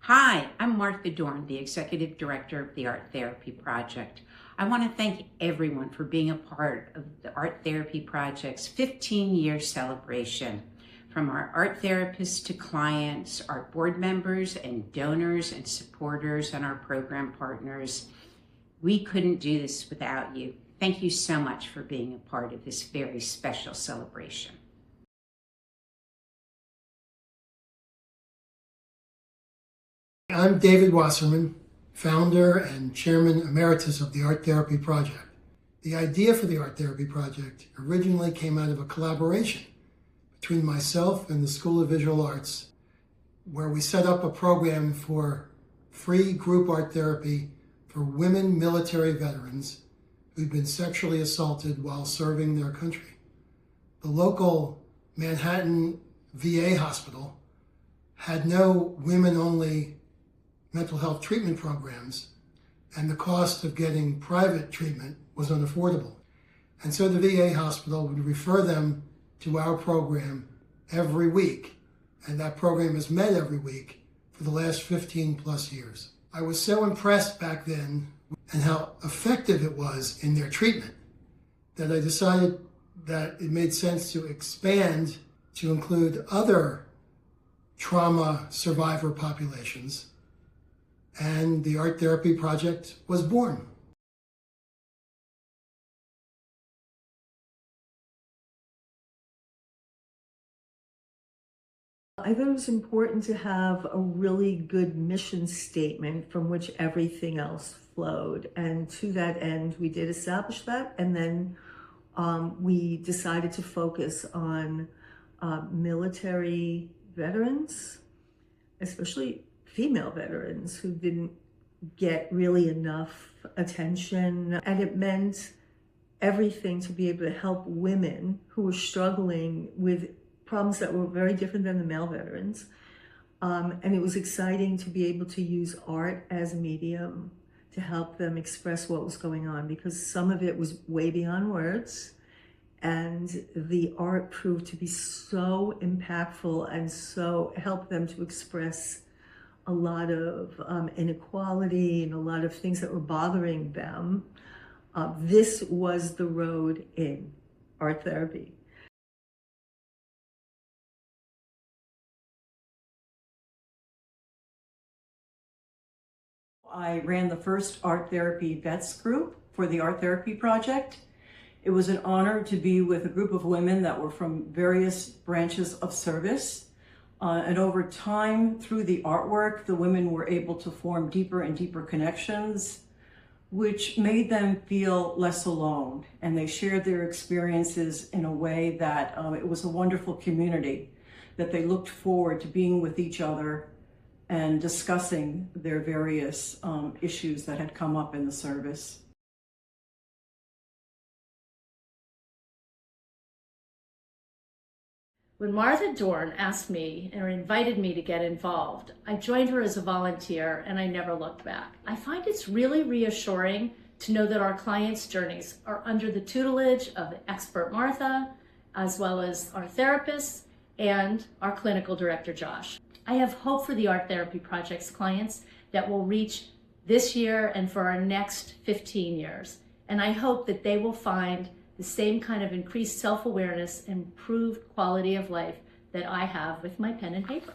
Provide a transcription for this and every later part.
Hi, I'm Martha Dorn, the Executive Director of the Art Therapy Project. I want to thank everyone for being a part of the Art Therapy Project's 15-year celebration. From our art therapists to clients, our board members and donors and supporters and our program partners, we couldn't do this without you. Thank you so much for being a part of this very special celebration. I'm David Wasserman, founder and chairman emeritus of the Art Therapy Project. The idea for the Art Therapy Project originally came out of a collaboration between myself and the School of Visual Arts, where we set up a program for free group art therapy for women military veterans who'd been sexually assaulted while serving their country. The local Manhattan VA hospital had no women-only mental health treatment programs, and the cost of getting private treatment was unaffordable. And so the VA hospital would refer them to our program every week, and that program has met every week for the last 15 plus years. I was so impressed back then and how effective it was in their treatment that I decided that it made sense to expand to include other trauma survivor populations, and the Art Therapy Project was born. I thought it was important to have a really good mission statement from which everything else flowed. And to that end, we did establish that. And then we decided to focus on military veterans, especially female veterans who didn't get really enough attention. And it meant everything to be able to help women who were struggling with problems that were very different than the male veterans. And it was exciting to be able to use art as a medium to help them express what was going on, because some of it was way beyond words. And the art proved to be so impactful and so helped them to express a lot of inequality and a lot of things that were bothering them. This was the road in art therapy. I ran the first art therapy vets group for the Art Therapy Project. It was an honor to be with a group of women that were from various branches of service. And over time, through the artwork, the women were able to form deeper and deeper connections, which made them feel less alone. And they shared their experiences in a way that it was a wonderful community, that they looked forward to being with each other and discussing their various issues that had come up in the service. When Martha Dorn asked me or invited me to get involved, I joined her as a volunteer and I never looked back. I find it's really reassuring to know that our clients' journeys are under the tutelage of expert Martha, as well as our therapists and our clinical director, Josh. I have hope for the Art Therapy Project's clients that will reach this year and for our next 15 years. And I hope that they will find the same kind of increased self-awareness, improved quality of life that I have with my pen and paper.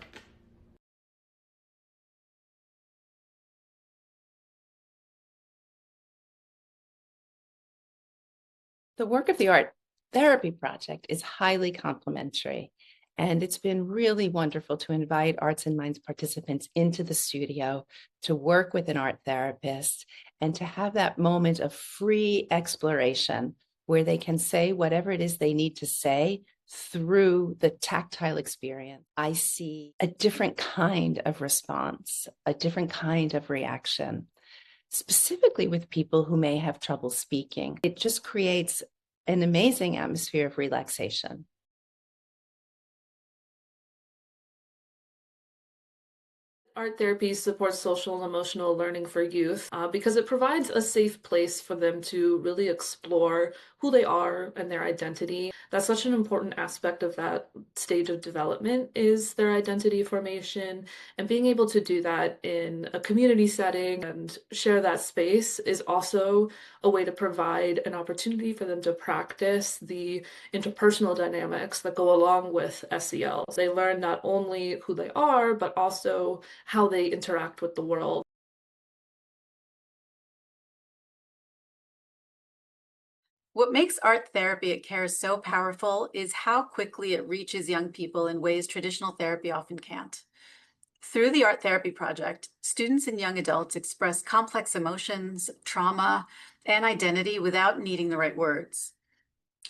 The work of the Art Therapy Project is highly complementary, and it's been really wonderful to invite Arts and Minds participants into the studio to work with an art therapist and to have that moment of free exploration where they can say whatever it is they need to say through the tactile experience. I see a different kind of response, a different kind of reaction, specifically with people who may have trouble speaking. It just creates an amazing atmosphere of relaxation. Art therapy supports social and emotional learning for youth because it provides a safe place for them to really explore who they are and their identity. That's such an important aspect of that stage of development is their identity formation, and being able to do that in a community setting and share that space is also a way to provide an opportunity for them to practice the interpersonal dynamics that go along with SEL. They learn not only who they are, but also how they interact with the world. What makes art therapy at CARE so powerful is how quickly it reaches young people in ways traditional therapy often can't. Through the Art Therapy Project, students and young adults express complex emotions, trauma, and identity without needing the right words.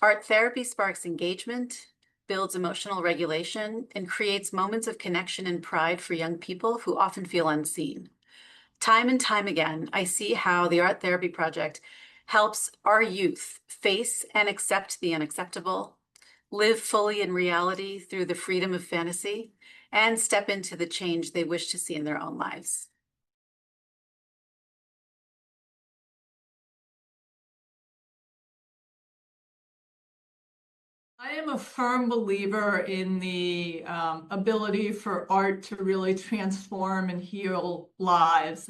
Art therapy sparks engagement, builds emotional regulation, and creates moments of connection and pride for young people who often feel unseen. Time and time again, I see how the Art Therapy Project helps our youth face and accept the unacceptable, live fully in reality through the freedom of fantasy, and step into the change they wish to see in their own lives. I am a firm believer in the ability for art to really transform and heal lives.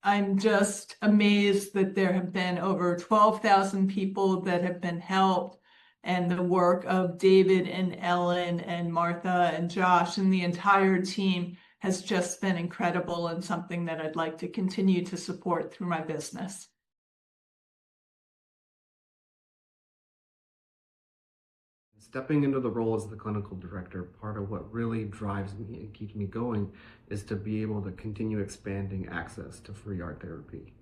I'm just amazed that there have been over 12,000 people that have been helped, and the work of David and Ellen and Martha and Josh and the entire team has just been incredible and something that I'd like to continue to support through my business. Stepping into the role as the clinical director, part of what really drives me and keeps me going is to be able to continue expanding access to free art therapy.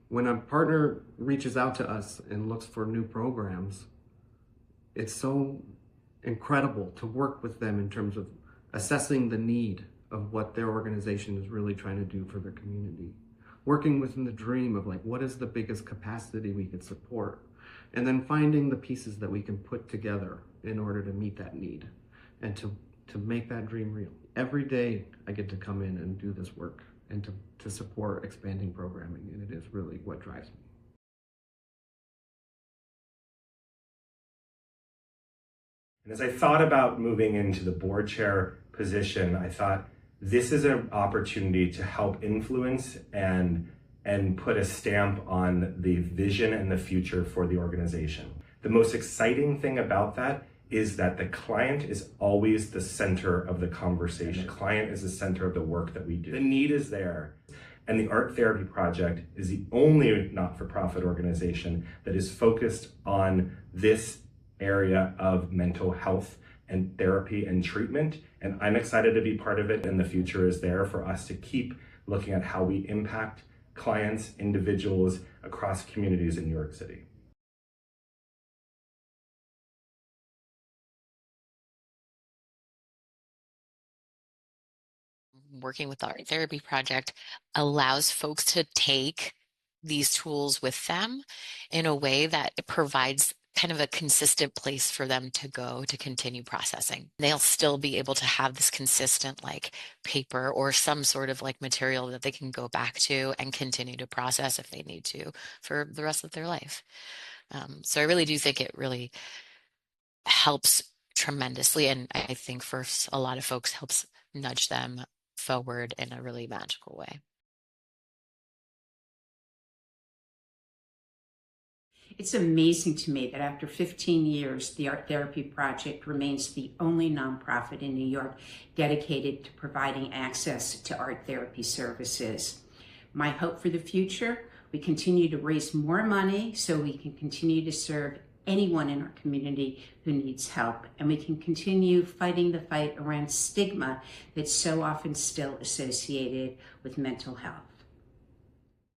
When a partner reaches out to us and looks for new programs, it's so incredible to work with them in terms of assessing the need of what their organization is really trying to do for their community. Working within the dream of like, what is the biggest capacity we could support? And then finding the pieces that we can put together in order to meet that need and to make that dream real. Every day I get to come in and do this work and to support expanding programming, and it is really what drives me. And as I thought about moving into the board chair position, I thought this is an opportunity to help influence and put a stamp on the vision and the future for the organization. The most exciting thing about that is that the client is always the center of the conversation. The client is the center of the work that we do. The need is there. And the Art Therapy Project is the only not-for-profit organization that is focused on this area of mental health and therapy and treatment. And I'm excited to be part of it, and the future is there for us to keep looking at how we impact clients, individuals across communities in New York City. Working with the Art Therapy Project allows folks to take these tools with them in a way that it provides kind of a consistent place for them to go to continue processing. They'll still be able to have this consistent like paper or some sort of like material that they can go back to and continue to process if they need to for the rest of their life. So I really do think it really helps tremendously, and I think for a lot of folks helps nudge them forward in a really magical way. It's amazing to me that after 15 years, the Art Therapy Project remains the only nonprofit in New York dedicated to providing access to art therapy services. My hope for the future, we continue to raise more money so we can continue to serve anyone in our community who needs help, and we can continue fighting the fight around stigma that's so often still associated with mental health.